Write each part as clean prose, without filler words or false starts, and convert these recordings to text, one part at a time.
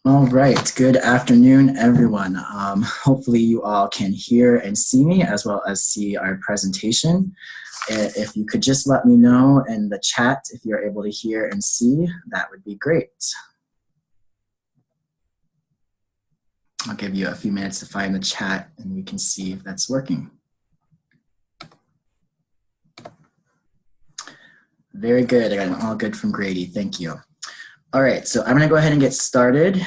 All right, good afternoon, everyone. Hopefully you all can hear and see me as well as see our presentation. If you could just let me know in the chat if you're able to hear and see, that would be great. I'll give you a few minutes to find the chat and we can see if that's working. Very good, I got an all good from Grady, thank you. All right, so I'm gonna go ahead and get started.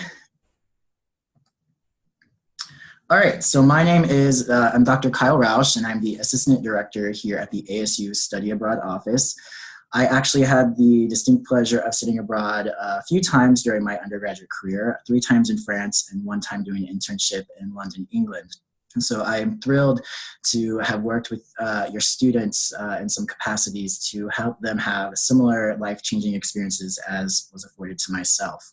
All right, so my name is, I'm Dr. Kyle Rausch, and I'm the Assistant Director here at the ASU Study Abroad Office. I actually had the distinct pleasure of studying abroad a few times during my undergraduate career, 3 times in France and 1 time doing an internship in London, England. And so I'm thrilled to have worked with your students in some capacities to help them have similar life-changing experiences as was afforded to myself.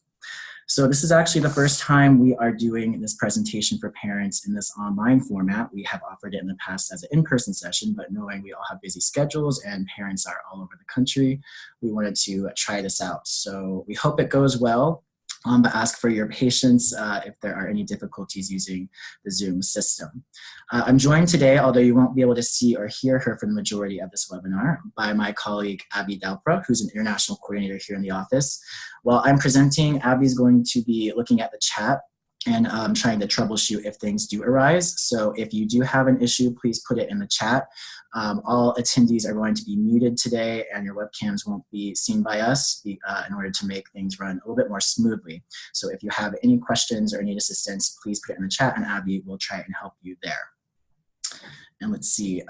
So this is actually the first time we are doing this presentation for parents in this online format. We have offered it in the past as an in-person session, but knowing we all have busy schedules and parents are all over the country, we wanted to try this out. So we hope it goes well. But ask for your patience if there are any difficulties using the Zoom system. I'm joined today, although you won't be able to see or hear her for the majority of this webinar, by my colleague Abby Dalpra, who's an international coordinator here in the office. While I'm presenting, Abby's going to be looking at the chat and trying to troubleshoot if things do arise. So if you do have an issue, please put it in the chat. All attendees are going to be muted today and your webcams won't be seen by us in order to make things run a little bit more smoothly. So if you have any questions or need assistance, please put it in the chat and Abby will try and help you there. And let's see,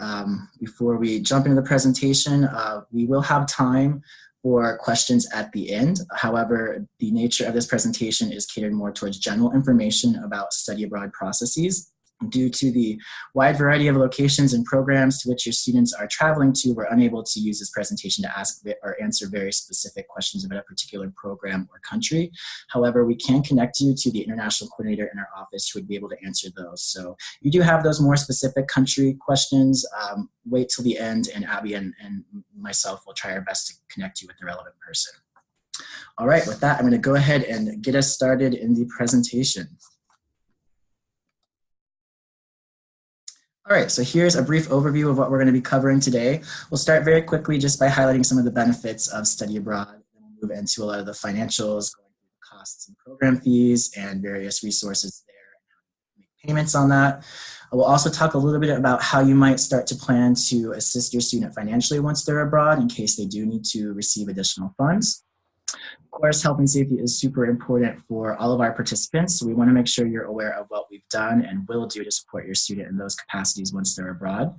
before we jump into the presentation, we will have time for questions at the end. However, the nature of this presentation is catered more towards general information about study abroad processes. Due to the wide variety of locations and programs to which your students are traveling to, we're unable to use this presentation to ask or answer very specific questions about a particular program or country. However, we can connect you to the international coordinator in our office who would be able to answer those. So you do have those more specific country questions, wait till the end and Abby and myself will try our best to connect you with the relevant person. All right, with that, I'm going to go ahead and get us started in the presentation. All right, so here's a brief overview of what we're going to be covering today. We'll start very quickly just by highlighting some of the benefits of study abroad. Then we'll move into a lot of the financials, going through the costs and program fees and various resources there, and make payments on that. We'll also talk a little bit about how you might start to plan to assist your student financially once they're abroad in case they do need to receive additional funds. Of course, health and safety is super important for all of our participants, so we want to make sure you're aware of what we've done and will do to support your student in those capacities once they're abroad.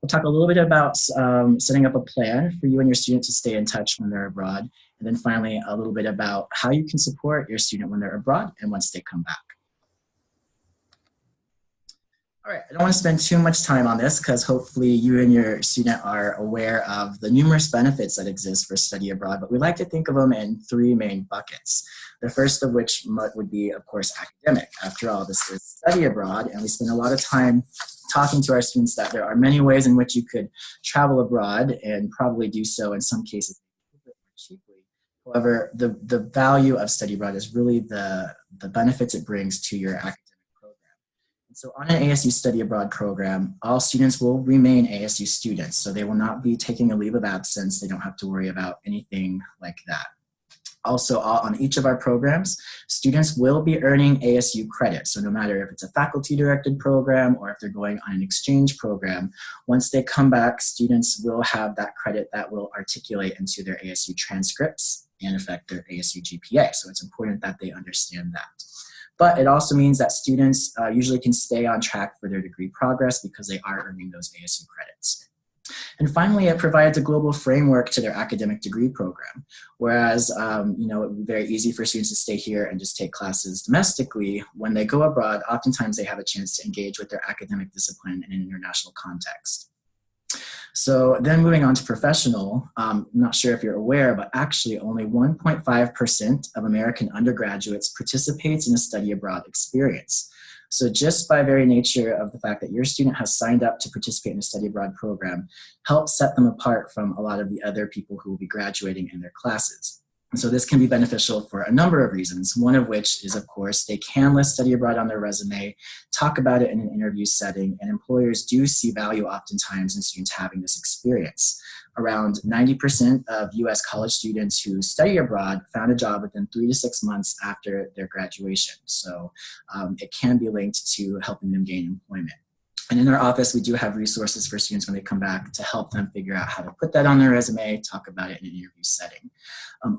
We'll talk a little bit about setting up a plan for you and your student to stay in touch when they're abroad, and then finally a little bit about how you can support your student when they're abroad and once they come back. All right, I don't want to spend too much time on this because hopefully you and your student are aware of the numerous benefits that exist for study abroad, but we like to think of them in 3 main buckets. The first of which would be, of course, academic. After all, this is study abroad, and we spend a lot of time talking to our students that there are many ways in which you could travel abroad and probably do so in some cases a little bit more cheaply. However, the value of study abroad is really the benefits it brings to your academic. So on an ASU Study Abroad program, all students will remain ASU students, so they will not be taking a leave of absence. They don't have to worry about anything like that. Also, on each of our programs, students will be earning ASU credit. So no matter if it's a faculty-directed program or if they're going on an exchange program, once they come back, students will have that credit that will articulate into their ASU transcripts and affect their ASU GPA. So it's important that they understand that. But it also means that students usually can stay on track for their degree progress because they are earning those ASU credits. And finally, it provides a global framework to their academic degree program. Whereas, you know, it would be very easy for students to stay here and just take classes domestically. When they go abroad, oftentimes they have a chance to engage with their academic discipline in an international context. So then moving on to professional, I'm not sure if you're aware, but actually only 1.5% of American undergraduates participates in a study abroad experience. So just by very nature of the fact that your student has signed up to participate in a study abroad program helps set them apart from a lot of the other people who will be graduating in their classes. And so this can be beneficial for a number of reasons, one of which is, of course, they can list study abroad on their resume, talk about it in an interview setting, and employers do see value oftentimes in students having this experience. Around 90% of US college students who study abroad found a job within 3 to 6 months after their graduation. So it can be linked to helping them gain employment. And in our office, we do have resources for students when they come back to help them figure out how to put that on their resume, talk about it in an interview setting.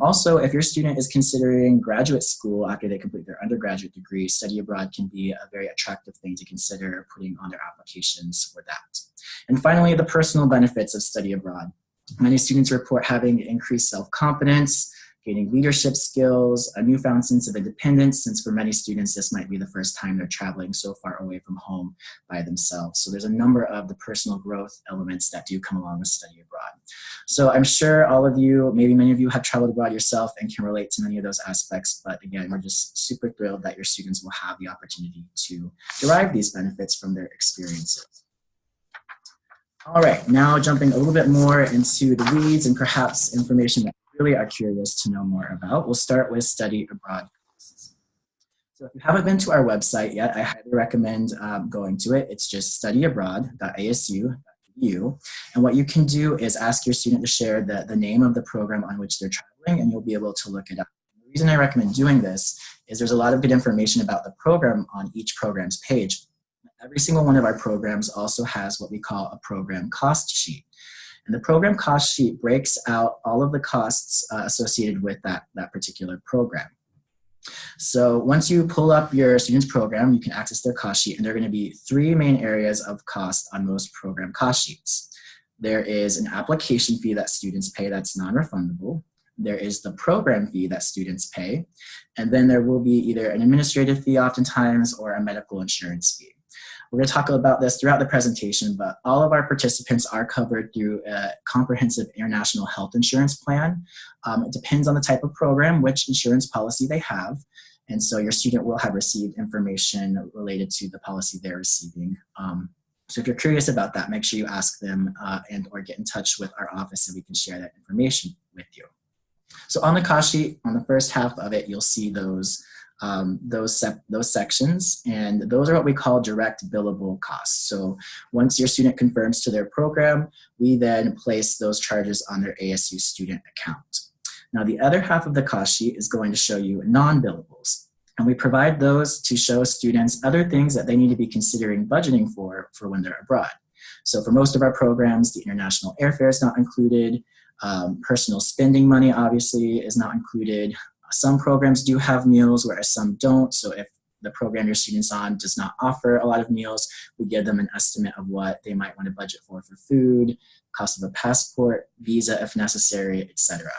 Also, if your student is considering graduate school after they complete their undergraduate degree, study abroad can be a very attractive thing to consider putting on their applications for that. And finally, the personal benefits of study abroad. Many students report having increased self-confidence, gaining leadership skills, a newfound sense of independence, since for many students, this might be the first time they're traveling so far away from home by themselves. So there's a number of the personal growth elements that do come along with study abroad. So I'm sure all of you, maybe many of you have traveled abroad yourself and can relate to many of those aspects. But again, we're just super thrilled that your students will have the opportunity to derive these benefits from their experiences. All right, now jumping a little bit more into the weeds and perhaps information that you really are curious to know more about. We'll start with study abroad. So if you haven't been to our website yet, I highly recommend going to it. It's just studyabroad.asu.edu. And what you can do is ask your student to share the name of the program on which they're traveling, and you'll be able to look it up. The reason I recommend doing this is there's a lot of good information about the program on each program's page. Every single one of our programs also has what we call a program cost sheet. And the program cost sheet breaks out all of the costs associated with that particular program. So once you pull up your student's program, you can access their cost sheet, and there are going to be 3 main areas of cost on most program cost sheets. There is an application fee that students pay that's non-refundable. There is the program fee that students pay, and then there will be either an administrative fee oftentimes or a medical insurance fee. We're going to talk about this throughout the presentation, but all of our participants are covered through a comprehensive international health insurance plan. It depends on the type of program, which insurance policy they have, and so your student will have received information related to the policy they're receiving. So if you're curious about that, make sure you ask them and or get in touch with our office so we can share that information with you. So on the cost sheet, on the first half of it, you'll see those sections, and those are what we call direct billable costs. So once your student confirms to their program, we then place those charges on their ASU student account. Now the other half of the cost sheet is going to show you non-billables, and we provide those to show students other things that they need to be considering budgeting for when they're abroad. So for most of our programs, the international airfare is not included. Personal spending money obviously is not included. Some programs do have meals, whereas some don't. So if the program your student's on does not offer a lot of meals, we give them an estimate of what they might want to budget for food, cost of a passport, visa if necessary, etc.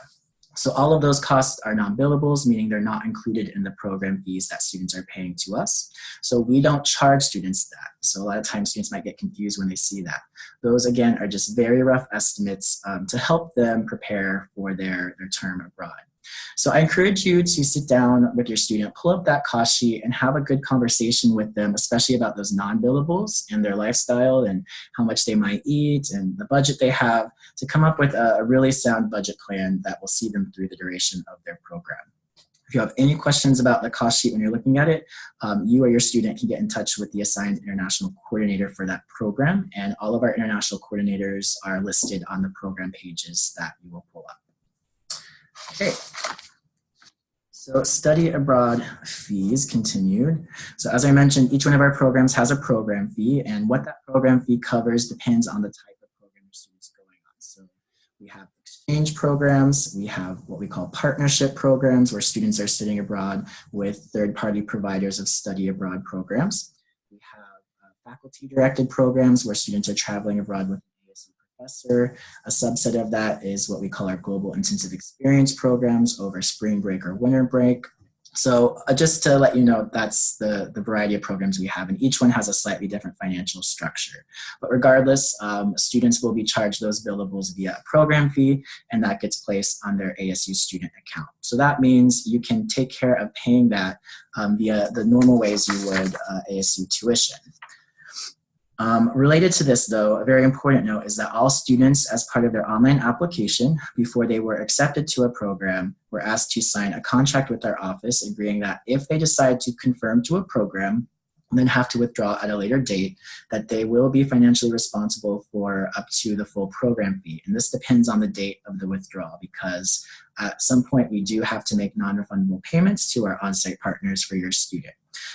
So all of those costs are non-billables, meaning they're not included in the program fees that students are paying to us. So we don't charge students that. So a lot of times students might get confused when they see that. Those, again, are just very rough estimates to help them prepare for their term abroad. So I encourage you to sit down with your student, pull up that cost sheet, and have a good conversation with them, especially about those non-billables and their lifestyle and how much they might eat and the budget they have, to come up with a really sound budget plan that will see them through the duration of their program. If you have any questions about the cost sheet when you're looking at it, you or your student can get in touch with the assigned international coordinator for that program, and all of our international coordinators are listed on the program pages that you will pull up. Okay, so study abroad fees continued. So as I mentioned, each one of our programs has a program fee, and what that program fee covers depends on the type of program your student's going on. So we have exchange programs, we have what we call partnership programs, where students are studying abroad with third-party providers of study abroad programs. We have faculty-directed programs where students are traveling abroad with professor. A subset of that is what we call our global intensive experience programs over spring break or winter break. So just to let you know, that's the variety of programs we have, and each one has a slightly different financial structure. But regardless, students will be charged those billables via a program fee, and that gets placed on their ASU student account. So that means you can take care of paying that via the normal ways you would ASU tuition. Related to this, though, a very important note is that all students, as part of their online application, before they were accepted to a program, were asked to sign a contract with our office agreeing that if they decide to confirm to a program and then have to withdraw at a later date, that they will be financially responsible for up to the full program fee. And this depends on the date of the withdrawal, because at some point we do have to make non-refundable payments to our on-site partners for your student.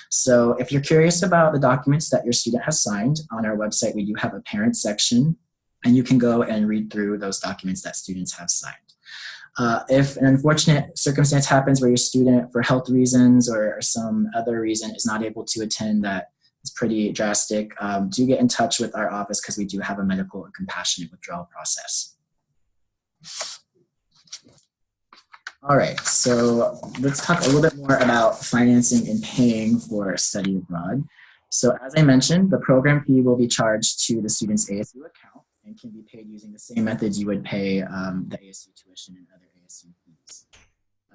So if you're curious about the documents that your student has signed, on our website we do have a parent section, and you can go and read through those documents that students have signed. If an unfortunate circumstance happens where your student, for health reasons or some other reason, is not able to attend, that is pretty drastic, do get in touch with our office, because we do have a medical and compassionate withdrawal process. All right, so let's talk a little bit more about financing and paying for study abroad. So as I mentioned, the program fee will be charged to the student's ASU account and can be paid using the same methods you would pay the ASU tuition and other ASU fees.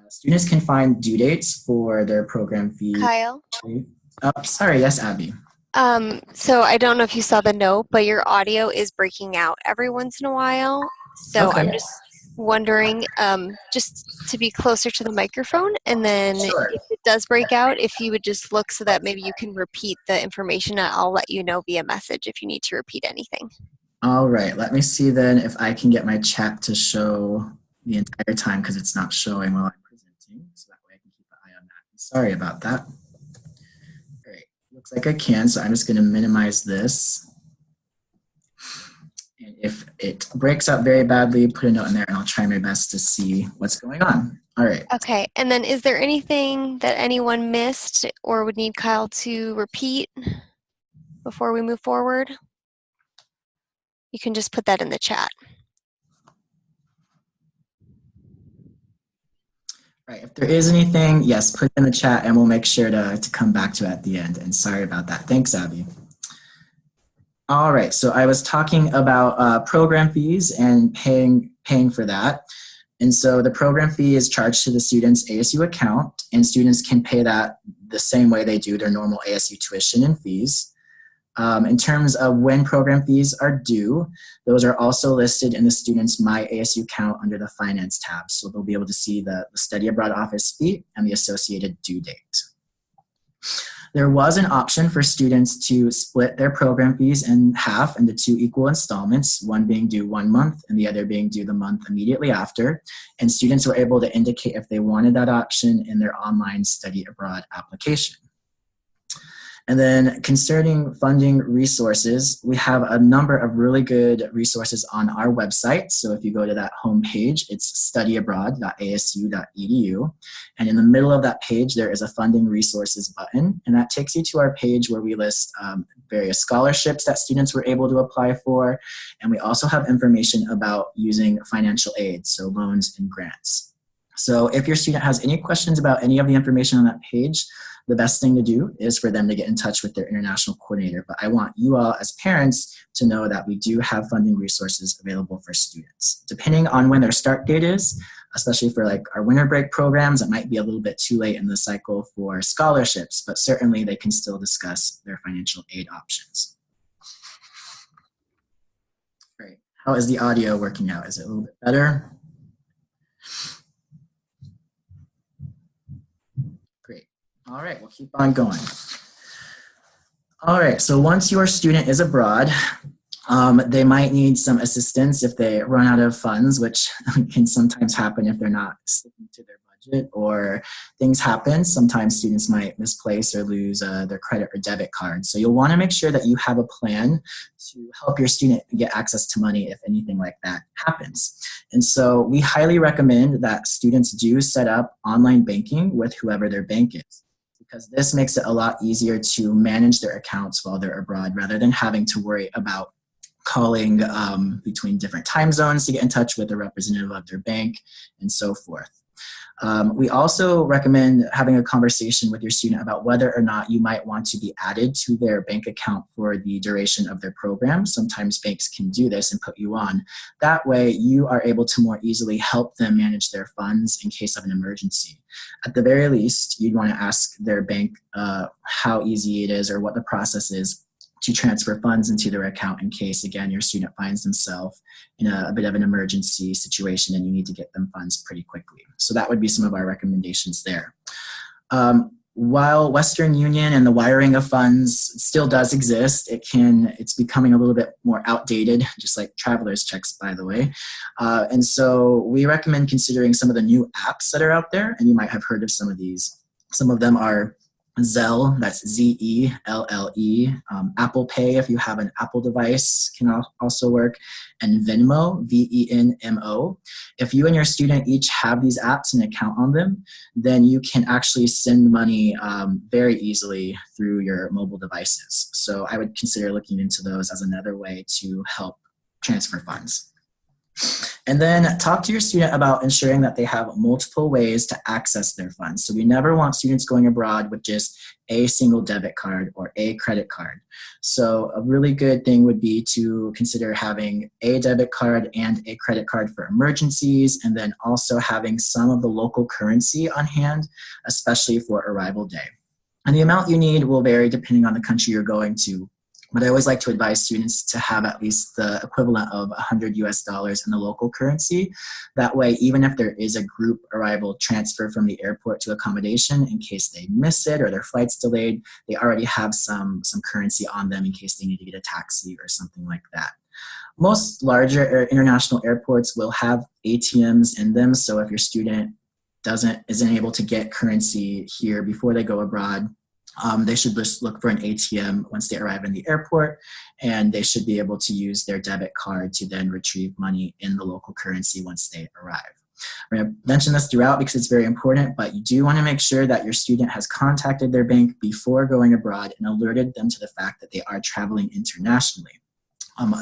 Students can find due dates for their program fee. Kyle? Oh, sorry, yes, Abby. So I don't know if you saw the note, but your audio is breaking out every once in a while. So Okay. I'm just wondering, just to be closer to the microphone, and then Sure. if it does break out, if you would just look so that maybe you can repeat the information, and I'll let you know via message if you need to repeat anything. All right, let me see then if I can get my chat to show the entire time, because it's not showing while I'm presenting, so that way I can keep an eye on that. Sorry about that. All right, looks like I can, so I'm just going to minimize this. And if it breaks up very badly, put a note in there and I'll try my best to see what's going on. All right. Okay, and then is there anything that anyone missed or would need Kyle to repeat before we move forward? You can just put that in the chat. Right, if there is anything, yes, put it in the chat and we'll make sure to come back to it at the end. And sorry about that. Thanks, Abby. All right, so I was talking about program fees and paying for that. And so the program fee is charged to the student's ASU account, and students can pay that the same way they do their normal ASU tuition and fees. In terms of when program fees are due, those are also listed in the student's My ASU account under the Finance tab. So they'll be able to see the Study Abroad Office fee and the associated due date. There was an option for students to split their program fees in half into 2 equal installments, one being due 1 month and the other being due the month immediately after. And students were able to indicate if they wanted that option in their online study abroad application. And then concerning funding resources, we have a number of really good resources on our website. So if you go to that homepage, it's studyabroad.asu.edu. And in the middle of that page, there is a funding resources button. And that takes you to our page where we list various scholarships that students were able to apply for. And we also have information about using financial aid, so loans and grants. So if your student has any questions about any of the information on that page, the best thing to do is for them to get in touch with their international coordinator. But I want you all as parents to know that we do have funding resources available for students. Depending on when their start date is, especially for like our winter break programs, it might be a little bit too late in the cycle for scholarships, but certainly they can still discuss their financial aid options. Great. How is the audio working out? Is it a little bit better? All right, we'll keep on going. All right, so once your student is abroad, they might need some assistance if they run out of funds, which can sometimes happen if they're not sticking to their budget or things happen. Sometimes students might misplace or lose their credit or debit card. So you'll want to make sure that you have a plan to help your student get access to money if anything like that happens. And so we highly recommend that students do set up online banking with whoever their bank is, because this makes it a lot easier to manage their accounts while they're abroad rather than having to worry about calling between different time zones to get in touch with a representative of their bank and so forth. We also recommend having a conversation with your student about whether or not you might want to be added to their bank account for the duration of their program. Sometimes banks can do this and put you on. That way, you are able to more easily help them manage their funds in case of an emergency. At the very least, you'd want to ask their bank how easy it is or what the process is to transfer funds into their account in case, again, your student finds themselves in a bit of an emergency situation and you need to get them funds pretty quickly. So that would be some of our recommendations there. While Western Union and the wiring of funds still does exist, it's becoming a little bit more outdated, just like traveler's checks, by the way. And so we recommend considering some of the new apps that are out there, and you might have heard of some of these. Some of them are Zelle, that's Z-E-L-L-E. Apple Pay, if you have an Apple device, can also work. And Venmo, V-E-N-M-O. If you and your student each have these apps and an account on them, then you can actually send money very easily through your mobile devices. So I would consider looking into those as another way to help transfer funds. And then talk to your student about ensuring that they have multiple ways to access their funds. So we never want students going abroad with just a single debit card or a credit card. So a really good thing would be to consider having a debit card and a credit card for emergencies, and then also having some of the local currency on hand, especially for arrival day. And the amount you need will vary depending on the country you're going to. But I always like to advise students to have at least the equivalent of $100 US in the local currency. That way, even if there is a group arrival transfer from the airport to accommodation, in case they miss it or their flight's delayed, they already have some currency on them in case they need to get a taxi or something like that. Most larger international airports will have ATMs in them, so if your student isn't able to get currency here before they go abroad, they should just look for an ATM once they arrive in the airport, and they should be able to use their debit card to then retrieve money in the local currency once they arrive. I'm going to mention this throughout because it's very important, but you do want to make sure that your student has contacted their bank before going abroad and alerted them to the fact that they are traveling internationally.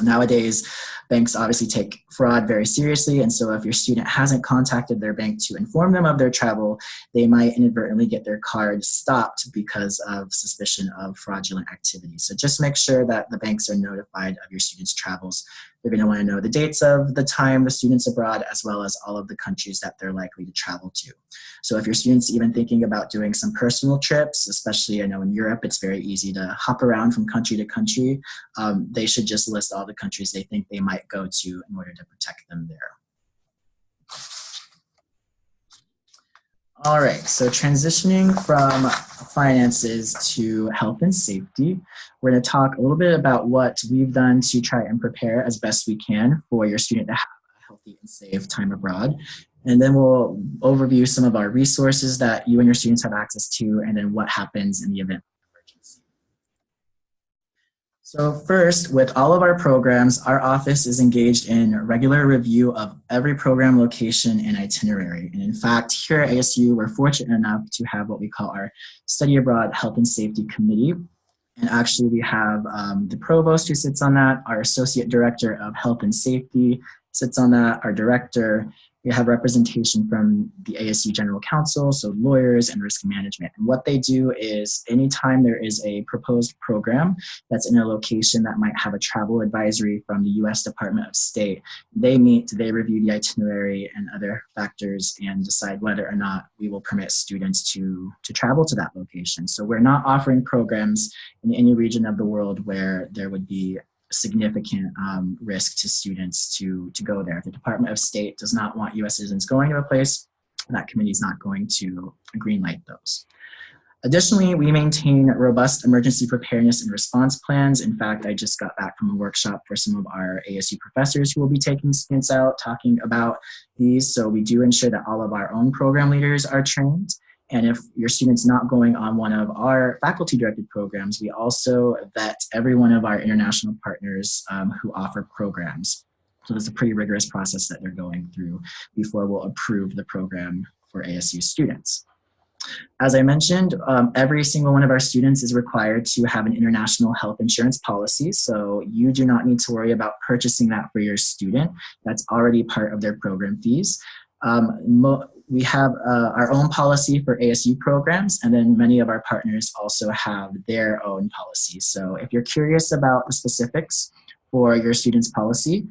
Nowadays, banks obviously take fraud very seriously, and so if your student hasn't contacted their bank to inform them of their travel, they might inadvertently get their card stopped because of suspicion of fraudulent activity. So just make sure that the banks are notified of your students' travels. They're going to want to know the dates of the time the student's abroad, as well as all of the countries that they're likely to travel to. So if your student's even thinking about doing some personal trips, especially I know in Europe, it's very easy to hop around from country to country. They should just list all the countries they think they might go to in order to protect them there. All right, so transitioning from finances to health and safety, we're going to talk a little bit about what we've done to try and prepare as best we can for your student to have a healthy and safe time abroad. And then we'll overview some of our resources that you and your students have access to, and then what happens in the event of an emergency. So first, with all of our programs, our office is engaged in regular review of every program location and itinerary. And in fact, here at ASU, we're fortunate enough to have what we call our Study Abroad Health and Safety Committee. And actually, we have the provost who sits on that, our associate director of health and safety sits on that, our director. We have representation from the ASU General Counsel, so lawyers and risk management. And what they do is anytime there is a proposed program that's in a location that might have a travel advisory from the US Department of State, they meet, they review the itinerary and other factors and decide whether or not we will permit students to travel to that location. So we're not offering programs in any region of the world where there would be significant risk to students to go there. If the Department of State does not want US citizens going to a place, that committee is not going to greenlight those. Additionally, we maintain robust emergency preparedness and response plans. In fact, I just got back from a workshop for some of our ASU professors who will be taking students out talking about these. So we do ensure that all of our own program leaders are trained. And if your student's not going on one of our faculty-directed programs, we also vet every one of our international partners who offer programs. So there's a pretty rigorous process that they're going through before we'll approve the program for ASU students. As I mentioned, every single one of our students is required to have an international health insurance policy, so you do not need to worry about purchasing that for your student. That's already part of their program fees. we have our own policy for ASU programs, and then many of our partners also have their own policies. So if you're curious about the specifics for your student's policy,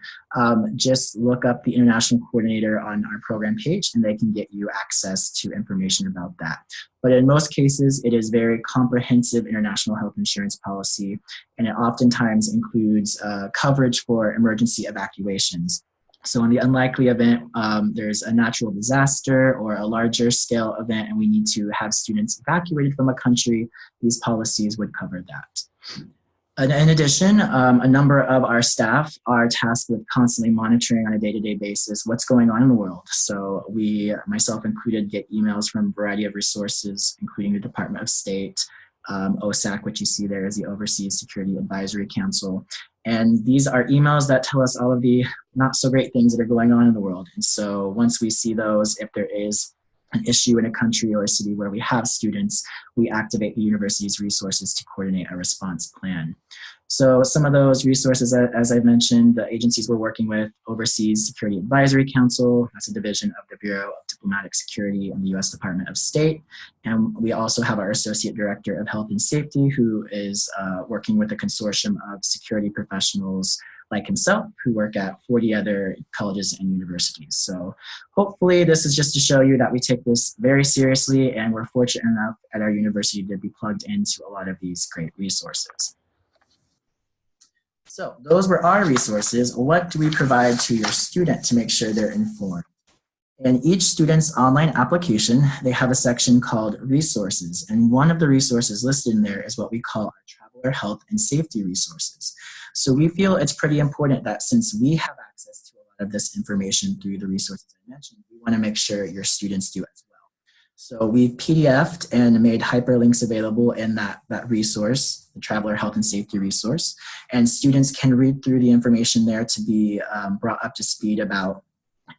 just look up the international coordinator on our program page and they can get you access to information about that. But in most cases, it is very comprehensive international health insurance policy, and it oftentimes includes coverage for emergency evacuations. So in the unlikely event there's a natural disaster or a larger scale event and we need to have students evacuated from a country, these policies would cover that. In addition, a number of our staff are tasked with constantly monitoring on a day-to-day basis what's going on in the world. So we, myself included, get emails from a variety of resources, including the Department of State, OSAC, which you see there is the Overseas Security Advisory Council. And these are emails that tell us all of the not so great things that are going on in the world. And so once we see those, if there is an issue in a country or a city where we have students, we activate the university's resources to coordinate a response plan. So some of those resources, as I mentioned, the agencies we're working with: Overseas Security Advisory Council, that's a division of the Bureau of Diplomatic Security in the U.S. Department of State. And we also have our Associate Director of Health and Safety, who is working with a consortium of security professionals like himself, who work at 40 other colleges and universities. So hopefully this is just to show you that we take this very seriously, and we're fortunate enough at our university to be plugged into a lot of these great resources. So those were our resources. What do we provide to your student to make sure they're informed? In each student's online application, they have a section called Resources, and one of the resources listed in there is what we call our Traveler Health and Safety Resources. So we feel it's pretty important that since we have access to a lot of this information through the resources I mentioned, we want to make sure your students do as well. So we've PDF'd and made hyperlinks available in that resource, the Traveler Health and Safety resource, and students can read through the information there to be brought up to speed about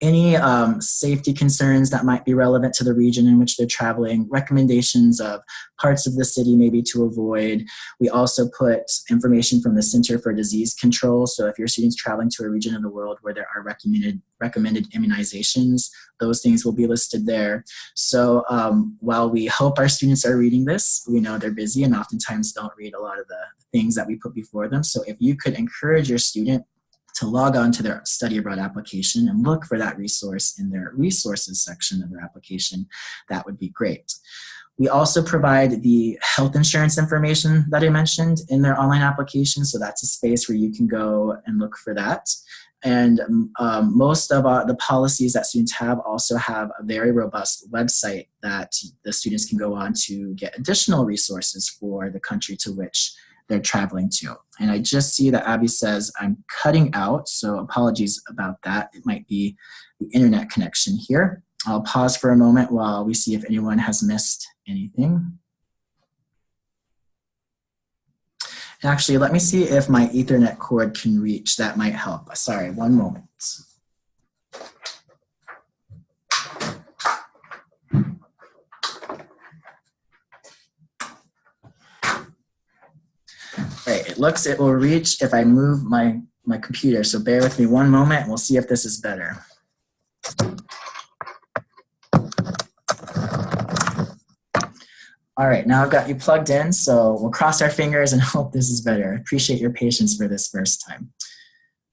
any safety concerns that might be relevant to the region in which they're traveling, recommendations of parts of the city maybe to avoid. We also put information from the Center for Disease Control. So if your student's traveling to a region of the world where there are recommended immunizations, those things will be listed there. So while we hope our students are reading this, we know they're busy and oftentimes don't read a lot of the things that we put before them. So if you could encourage your student to log on to their study abroad application and look for that resource in their resources section of their application, that would be great. We also provide the health insurance information that I mentioned in their online application. So that's a space where you can go and look for that. And most of the policies that students have also have a very robust website that the students can go on to get additional resources for the country to which they're traveling to. And I just see that Abby says I'm cutting out, so apologies about that. It might be the internet connection here. I'll pause for a moment while we see if anyone has missed anything. Actually, let me see if my Ethernet cord can reach. That might help. Sorry, one moment. Right, it looks it will reach if I move my computer. So bear with me one moment and we'll see if this is better. All right, now I've got you plugged in, so we'll cross our fingers and hope this is better. I appreciate your patience for this first time.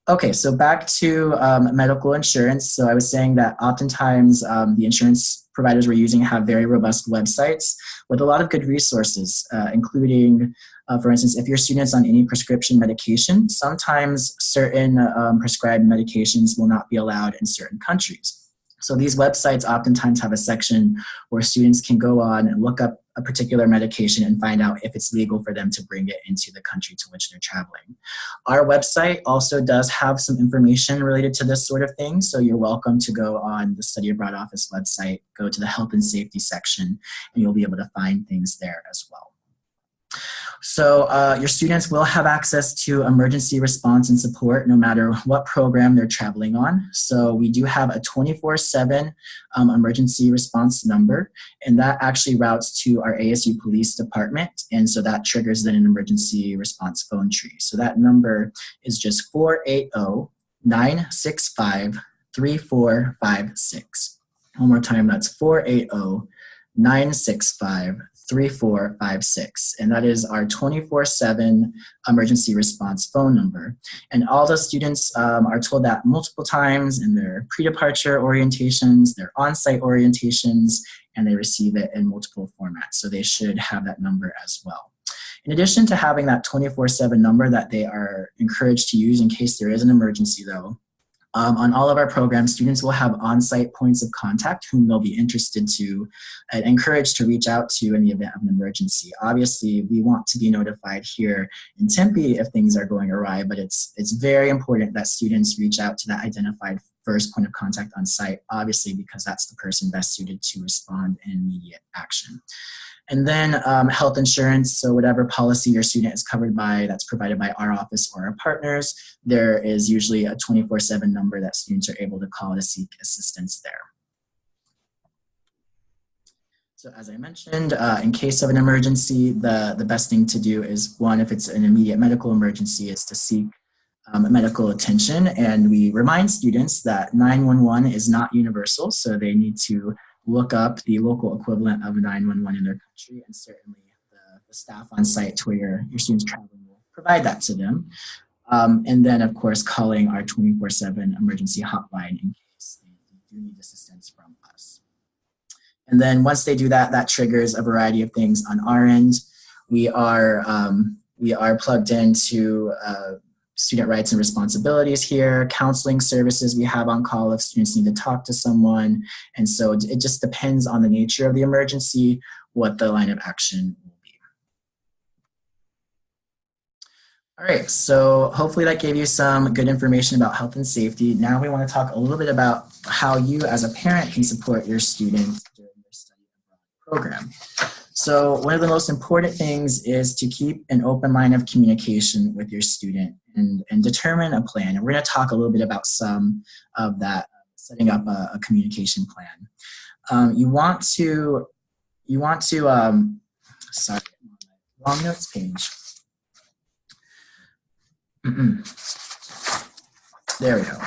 Okay, so back to medical insurance. So I was saying that oftentimes the insurance providers we're using have very robust websites with a lot of good resources, including, for instance, if your student's on any prescription medication, sometimes certain prescribed medications will not be allowed in certain countries. So these websites oftentimes have a section where students can go on and look up a particular medication and find out if it's legal for them to bring it into the country to which they're traveling. Our website also does have some information related to this sort of thing, so you're welcome to go on the Study Abroad Office website, go to the Health and Safety section, and you'll be able to find things there as well. So your students will have access to emergency response and support no matter what program they're traveling on. So we do have a 24/7 emergency response number, and that actually routes to our ASU Police Department, and so that triggers then an emergency response phone tree. So that number is just 480-965-3456. One more time, that's 480-965-3456. And that is our 24/7 emergency response phone number. And all the students are told that multiple times in their pre-departure orientations, their on-site orientations, and they receive it in multiple formats. So they should have that number as well. In addition to having that 24/7 number that they are encouraged to use in case there is an emergency though, on all of our programs, students will have on-site points of contact whom they'll be interested to and encouraged to reach out to in the event of an emergency. Obviously, we want to be notified here in Tempe if things are going awry, but it's very important that students reach out to that identified first point of contact on site, obviously because that's the person best suited to respond in immediate action. And then health insurance, so whatever policy your student is covered by that's provided by our office or our partners, there is usually a 24/7 number that students are able to call to seek assistance there. So as I mentioned, in case of an emergency, the best thing to do is, one, if it's an immediate medical emergency, is to seek medical attention. And we remind students that 911 is not universal, so they need to look up the local equivalent of 911 in their country, and certainly the staff on site to where your students traveling will provide that to them. And then, of course, calling our 24/7 emergency hotline in case they do need assistance from us. And then once they do that, that triggers a variety of things on our end. We are plugged into student rights and responsibilities here, counseling services we have on call if students need to talk to someone. And so it just depends on the nature of the emergency, what the line of action will be. All right, so hopefully that gave you some good information about health and safety. Now we want to talk a little bit about how you as a parent can support your students during their study abroad program. So one of the most important things is to keep an open line of communication with your student and determine a plan. And we're going to talk a little bit about some of that, setting up a communication plan. You want to, sorry, wrong notes page. There we go.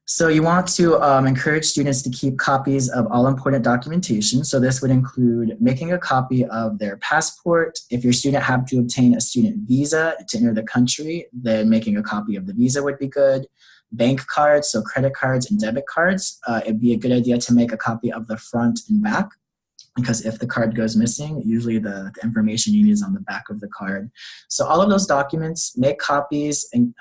So you want to encourage students to keep copies of all important documentation. So this would include making a copy of their passport. If your student had to obtain a student visa to enter the country, then making a copy of the visa would be good. Bank cards, so credit cards and debit cards, it'd be a good idea to make a copy of the front and back, because if the card goes missing, usually the information you need is on the back of the card. So all of those documents, make copies and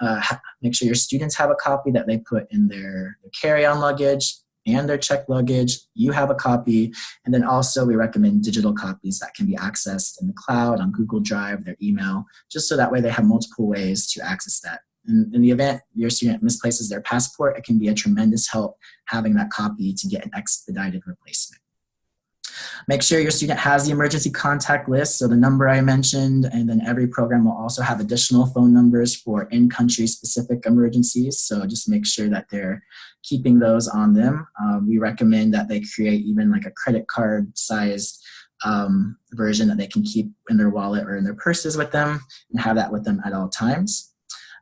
make sure your students have a copy that they put in their carry-on luggage and their checked luggage. You have a copy. And then also we recommend digital copies that can be accessed in the cloud, on Google Drive, their email, just so that way they have multiple ways to access that. In the event your student misplaces their passport, it can be a tremendous help having that copy to get an expedited replacement. Make sure your student has the emergency contact list, so the number I mentioned, and then every program will also have additional phone numbers for in-country specific emergencies, so just make sure that they're keeping those on them. We recommend that they create even like a credit card sized version that they can keep in their wallet or in their purses with them and have that with them at all times.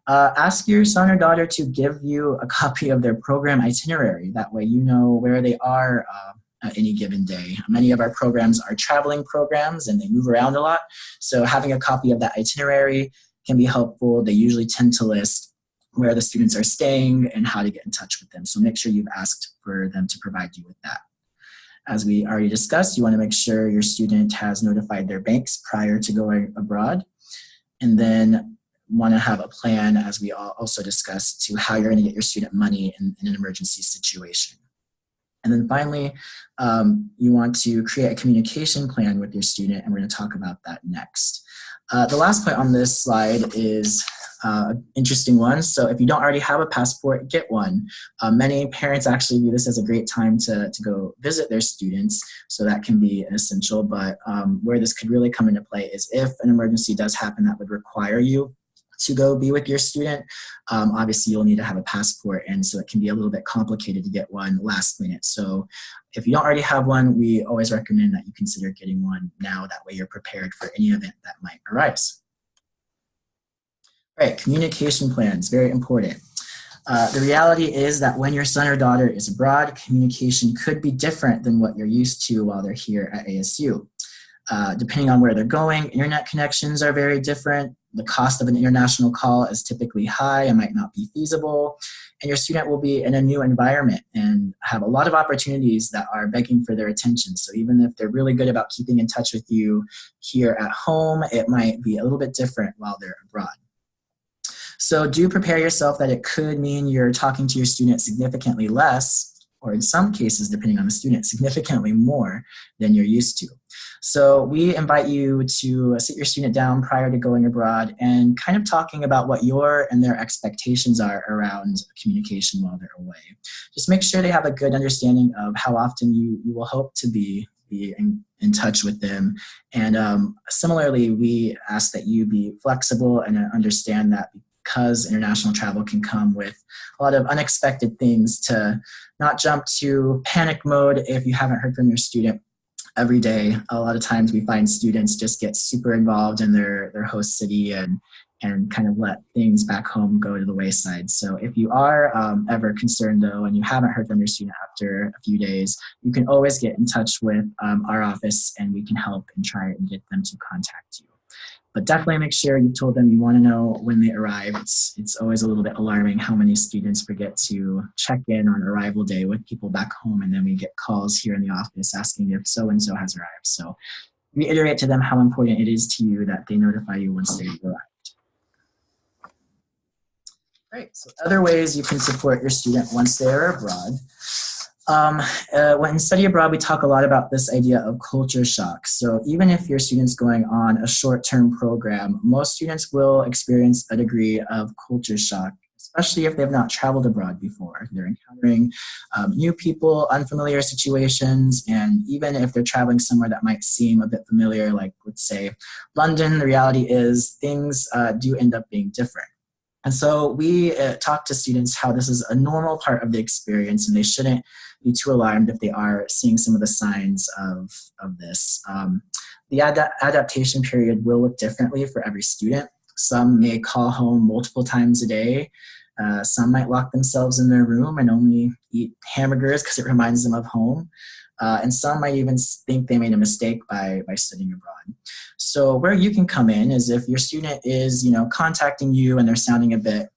Ask your son or daughter to give you a copy of their program itinerary. That way you know where they are at any given day. Many of our programs are traveling programs and they move around a lot. So having a copy of that itinerary can be helpful. They usually tend to list where the students are staying and how to get in touch with them. So make sure you've asked for them to provide you with that. As we already discussed, you want to make sure your student has notified their banks prior to going abroad. And then want to have a plan, as we also discussed, to how you're going to get your student money in an emergency situation. And then finally, you want to create a communication plan with your student, and we're going to talk about that next. The last point on this slide is an interesting one. So if you don't already have a passport, get one. Many parents actually view this as a great time to go visit their students, so that can be an essential. But where this could really come into play is if an emergency does happen that would require you to go be with your student, obviously you'll need to have a passport, and so it can be a little bit complicated to get one last minute. So if you don't already have one, we always recommend that you consider getting one now. That way you're prepared for any event that might arise. All right, communication plans, very important. The reality is that when your son or daughter is abroad, communication could be different than what you're used to while they're here at ASU. Depending on where they're going, internet connections are very different. The cost of an international call is typically high and might not be feasible. And your student will be in a new environment and have a lot of opportunities that are begging for their attention. So even if they're really good about keeping in touch with you here at home, it might be a little bit different while they're abroad. So do prepare yourself that it could mean you're talking to your student significantly less, or in some cases, depending on the student, significantly more than you're used to. So we invite you to sit your student down prior to going abroad and kind of talking about what your and their expectations are around communication while they're away. Just make sure they have a good understanding of how often you will hope to be in touch with them. And similarly, we ask that you be flexible and understand that because international travel can come with a lot of unexpected things, to not jump to panic mode if you haven't heard from your student every day. A lot of times we find students just get super involved in their host city and kind of let things back home go to the wayside. So if you are ever concerned though, and you haven't heard from your student after a few days, you can always get in touch with our office and we can help and try and get them to contact you. But definitely make sure you told them you want to know when they arrive. It's always a little bit alarming how many students forget to check in on arrival day with people back home, and then we get calls here in the office asking if so-and-so has arrived. So reiterate to them how important it is to you that they notify you once they arrive. Great. So other ways you can support your student once they are abroad. When study abroad, we talk a lot about this idea of culture shock. So even if your student's going on a short-term program, most students will experience a degree of culture shock, especially if they've not traveled abroad before. They're encountering new people, unfamiliar situations, and even if they're traveling somewhere that might seem a bit familiar, like let's say London, the reality is things do end up being different. And so we talk to students how this is a normal part of the experience and they shouldn't be too alarmed if they are seeing some of the signs of this. The adaptation period will look differently for every student. Some may call home multiple times a day. Some might lock themselves in their room and only eat hamburgers because it reminds them of home. And some might even think they made a mistake by studying abroad. So where you can come in is if your student is, contacting you and they're sounding a bit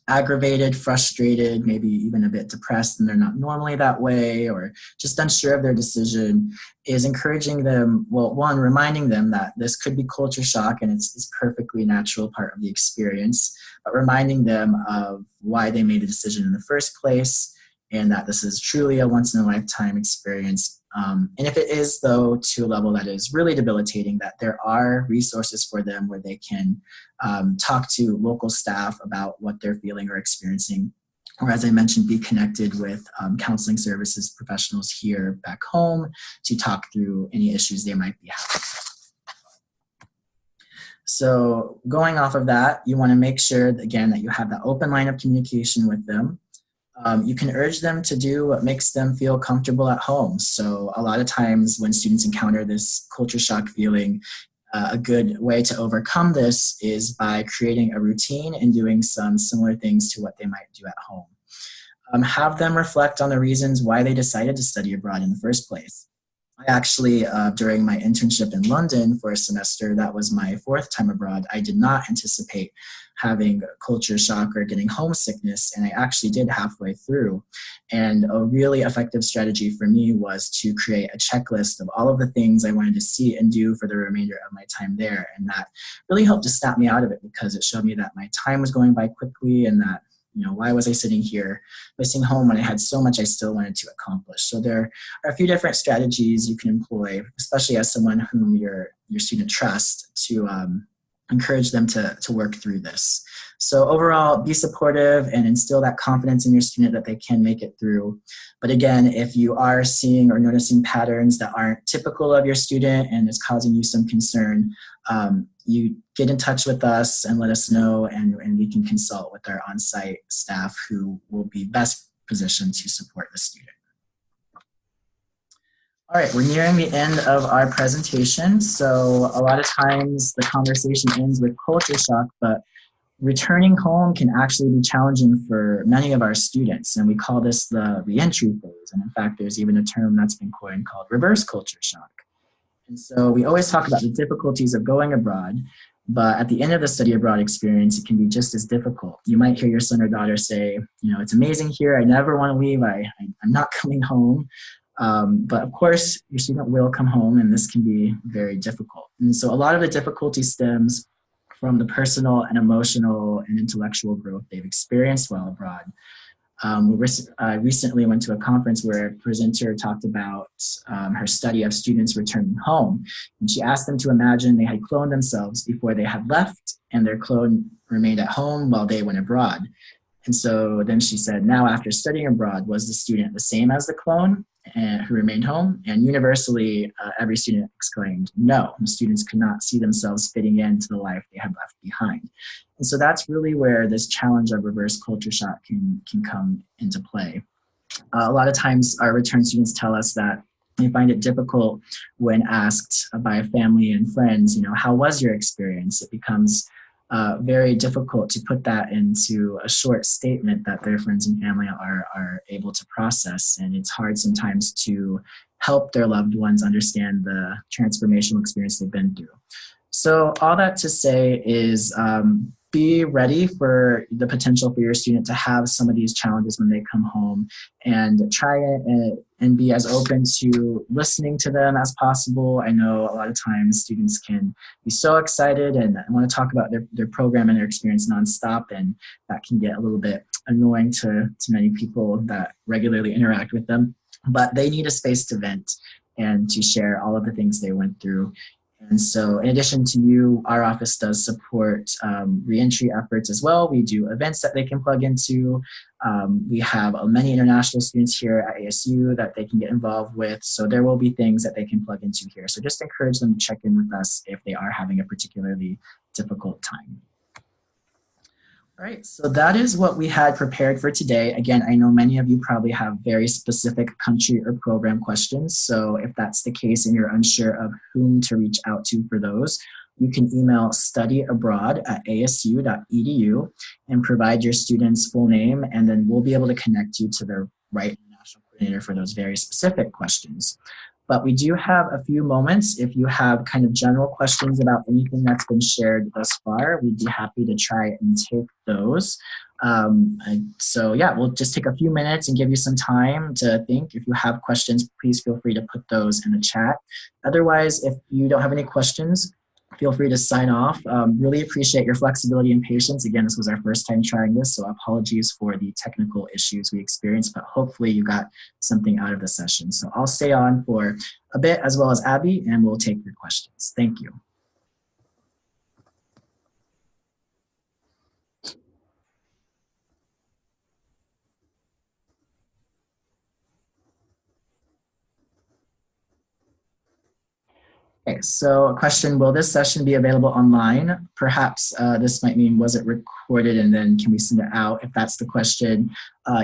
aggravated, frustrated, maybe even a bit depressed, and they're not normally that way, or just unsure of their decision, is encouraging them, well, one, reminding them that this could be culture shock and it's perfectly natural part of the experience, but reminding them of why they made a decision in the first place, and that this is truly a once-in-a-lifetime experience. And if it is, though, to a level that is really debilitating, that there are resources for them where they can talk to local staff about what they're feeling or experiencing, or as I mentioned, be connected with counseling services professionals here back home to talk through any issues they might be having. So going off of that, you want to make sure, again, that you have that open line of communication with them. You can urge them to do what makes them feel comfortable at home. So a lot of times when students encounter this culture shock feeling, a good way to overcome this is by creating a routine and doing some similar things to what they might do at home. Have them reflect on the reasons why they decided to study abroad in the first place. I actually, during my internship in London for a semester, that was my fourth time abroad, I did not anticipate having culture shock or getting homesickness, and I actually did halfway through. And a really effective strategy for me was to create a checklist of all of the things I wanted to see and do for the remainder of my time there. And that really helped to snap me out of it because it showed me that my time was going by quickly and that, why was I sitting here missing home when I had so much I still wanted to accomplish? So there are a few different strategies you can employ, especially as someone whom your student trusts, to encourage them to work through this. So overall, be supportive and instill that confidence in your student that they can make it through. But again, if you are seeing or noticing patterns that aren't typical of your student and is causing you some concern, you get in touch with us and let us know, and we can consult with our on-site staff who will be best positioned to support the student. All right, we're nearing the end of our presentation. So a lot of times the conversation ends with culture shock, but returning home can actually be challenging for many of our students, and we call this the reentry phase. And in fact, there's even a term that's been coined called reverse culture shock. And so we always talk about the difficulties of going abroad, but at the end of the study abroad experience, it can be just as difficult. You might hear your son or daughter say, you know, it's amazing here. I never want to leave. I'm not coming home. But of course, your student will come home, and this can be very difficult. And so a lot of the difficulty stems from the personal and emotional and intellectual growth they've experienced while abroad. I recently went to a conference where a presenter talked about her study of students returning home. And she asked them to imagine they had cloned themselves before they had left, and their clone remained at home while they went abroad. And so then she said, now after studying abroad, was the student the same as the clone who remained home? And universally, every student exclaimed, no, the students could not see themselves fitting into the life they had left behind. And so that's really where this challenge of reverse culture shock can come into play. A lot of times our return students tell us that they find it difficult when asked by family and friends, you know, how was your experience? It becomes very difficult to put that into a short statement that their friends and family are able to process. And it's hard sometimes to help their loved ones understand the transformational experience they've been through. So all that to say is be ready for the potential for your student to have some of these challenges when they come home, and try and be as open to listening to them as possible. I know a lot of times students can be so excited and want to talk about their program and their experience nonstop, and that can get a little bit annoying to many people that regularly interact with them. But they need a space to vent and to share all of the things they went through. And so in addition to you, our office does support reentry efforts as well. We do events that they can plug into. We have many international students here at ASU that they can get involved with. So there will be things that they can plug into here. So just encourage them to check in with us if they are having a particularly difficult time. All right, so that is what we had prepared for today. Again, I know many of you probably have very specific country or program questions. So if that's the case and you're unsure of whom to reach out to for those, you can email studyabroad@asu.edu and provide your student's full name, and then we'll be able to connect you to the right international coordinator for those very specific questions. But we do have a few moments. If you have kind of general questions about anything that's been shared thus far, we'd be happy to try and take those. So yeah, we'll just take a few minutes and give you some time to think. If you have questions, please feel free to put those in the chat. Otherwise, if you don't have any questions, feel free to sign off. Really appreciate your flexibility and patience. Again, this was our first time trying this, so apologies for the technical issues we experienced, but hopefully you got something out of the session. So I'll stay on for a bit, as well as Abby, and we'll take your questions. Thank you. Okay, so a question, will this session be available online? Perhaps this might mean, was it recorded and then can we send it out? If that's the question,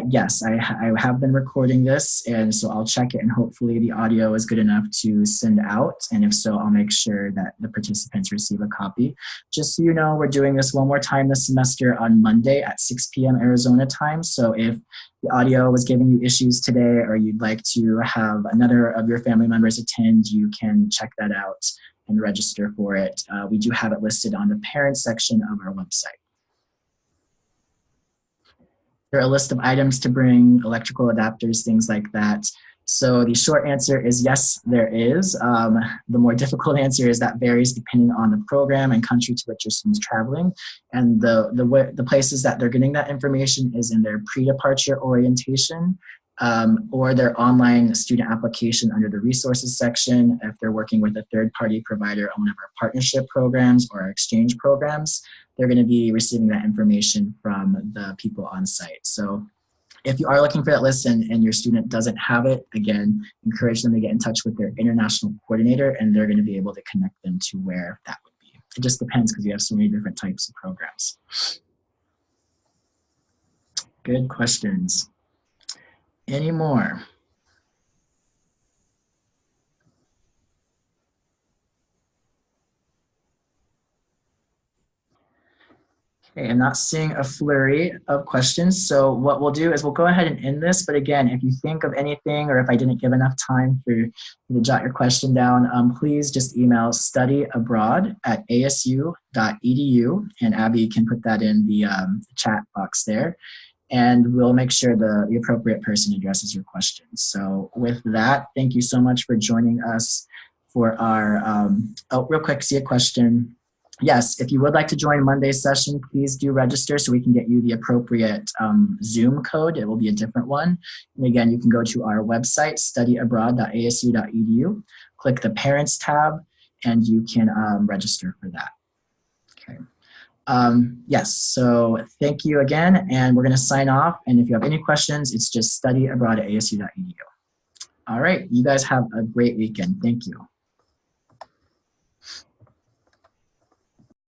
yes, I have been recording this, and so I'll check it and hopefully the audio is good enough to send out. And if so, I'll make sure that the participants receive a copy. Just so you know, we're doing this one more time this semester on Monday at 6 p.m. Arizona time. So if the audio was giving you issues today, or you'd like to have another of your family members attend, you can check that out and register for it. We do have it listed on the parents section of our website. There are a list of items to bring, electrical adapters, things like that. So the short answer is yes, there is. The more difficult answer is that varies depending on the program and country to which your student's traveling. And the places that they're getting that information is in their pre-departure orientation, or their online student application under the resources section if they're working with a third-party provider on one of our partnership programs or our exchange programs. They're going to be receiving that information from the people on site. So if you are looking for that list and your student doesn't have it, again, encourage them to get in touch with their international coordinator, and they're going to be able to connect them to where that would be. It just depends because we have so many different types of programs. Good questions. Any more? Okay, I'm not seeing a flurry of questions. So what we'll do is we'll go ahead and end this. But again, if you think of anything or if I didn't give enough time for you to jot your question down, please just email studyabroad@asu.edu, and Abby can put that in the chat box there. And we'll make sure the appropriate person addresses your questions. So with that, thank you so much for joining us for our, real quick, see a question. Yes, if you would like to join Monday's session, please do register so we can get you the appropriate Zoom code. It will be a different one. And again, you can go to our website, studyabroad.asu.edu, click the Parents tab, and you can register for that. Okay. Yes, so thank you again, and we're going to sign off. And if you have any questions, it's just studyabroad@asu.edu. All right, you guys have a great weekend. Thank you.